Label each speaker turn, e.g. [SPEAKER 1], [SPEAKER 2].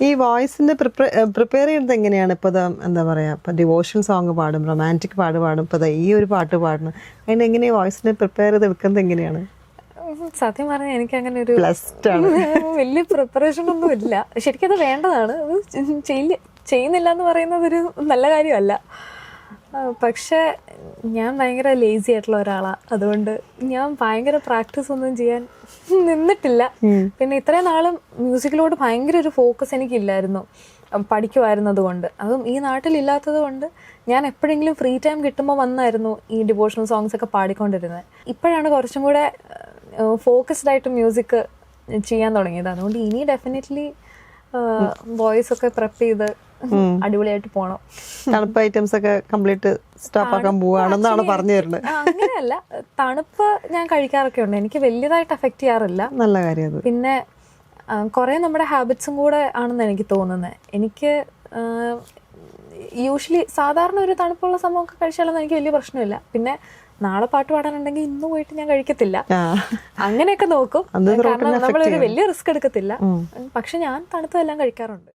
[SPEAKER 1] ഈ വോയിസിന്റെ പ്രിപ്പയർ ചെയ്യുന്നത് എങ്ങനെയാണ്? ഇപ്പൊ എന്താ പറയാ, ഇപ്പൊ ഡിവോഷണൽ സോങ് പാടും, റൊമാൻറ്റിക് പാടും, ഇപ്പൊ ഈ ഒരു പാട്ട് പാടണം, അതിന് എങ്ങനെയാ വോയിസിനെ പ്രിപ്പയർ ചെയ്ത് എടുക്കുന്നത് എങ്ങനെയാണ്?
[SPEAKER 2] സത്യം പറഞ്ഞാൽ എനിക്ക് അങ്ങനെ ഒരു വലിയ പ്രിപ്പറേഷൻ ഒന്നും ഇല്ല. ശരിക്കും അത് വേണ്ടതാണ്. ചെയ്യുന്നില്ല എന്ന് പറയുന്നത് ഒരു നല്ല കാര്യമല്ല. പക്ഷെ ഞാൻ ഭയങ്കര ലേസി ആയിട്ടുള്ള ഒരാളാണ്. അതുകൊണ്ട് ഞാൻ ഭയങ്കര പ്രാക്ടീസ് ഒന്നും ചെയ്യാൻ നിന്നിട്ടില്ല. പിന്നെ ഇത്രയും നാളും മ്യൂസിക്കിലോട് ഭയങ്കര ഒരു ഫോക്കസ് എനിക്കില്ലായിരുന്നു, പഠിക്കുമായിരുന്നത് കൊണ്ട്. അതും ഈ നാട്ടിലില്ലാത്തത് കൊണ്ട് ഞാൻ എപ്പോഴെങ്കിലും ഫ്രീ ടൈം കിട്ടുമ്പോൾ വന്നായിരുന്നു ഈ ഡിവോഷണൽ സോങ്സ് ഒക്കെ പാടിക്കൊണ്ടിരുന്നത്. ഇപ്പോഴാണ് കുറച്ചും കൂടെ ഫോക്കസ്ഡ് ആയിട്ട് മ്യൂസിക് ചെയ്യാൻ തുടങ്ങിയത്. അതുകൊണ്ട് ഇനി ഡെഫിനറ്റ്ലി വോയിസ് ഒക്കെ പ്രെപ്പ് ചെയ്ത് അടിപൊളിയായിട്ട് പോണം.
[SPEAKER 1] തണുപ്പ് ഐറ്റംസ് ഒക്കെ കംപ്ലീറ്റ് സ്റ്റോപ്പ് ആക്കാൻ പോവാണെന്നാണ് പറഞ്ഞു തരുന്നത്.
[SPEAKER 2] അങ്ങനെയല്ല, തണുപ്പ് ഞാൻ കഴിക്കാറൊക്കെ ഉണ്ട്. എനിക്ക് വലിയതായിട്ട് അഫക്റ്റ് ചെയ്യാറില്ല.
[SPEAKER 1] നല്ല കാര്യം.
[SPEAKER 2] പിന്നെ കുറെ നമ്മുടെ ഹാബിറ്റ്സും കൂടെ ആണെന്ന് എനിക്ക് തോന്നുന്നത്. എനിക്ക് യൂഷ്വലി സാധാരണ ഒരു തണുപ്പുള്ള സംഭവമൊക്കെ കഴിച്ചാലൊന്നും എനിക്ക് വലിയ പ്രശ്നമില്ല. പിന്നെ നാളെ പാട്ട് പാടാനുണ്ടെങ്കിൽ ഇന്ന് പോയിട്ട് ഞാൻ കഴിക്കത്തില്ല, അങ്ങനെയൊക്കെ നോക്കും. കാരണം നമ്മളൊരു വലിയ റിസ്ക് എടുക്കത്തില്ല. പക്ഷെ ഞാൻ തണുത്തതെല്ലാം കഴിക്കാറുണ്ട്.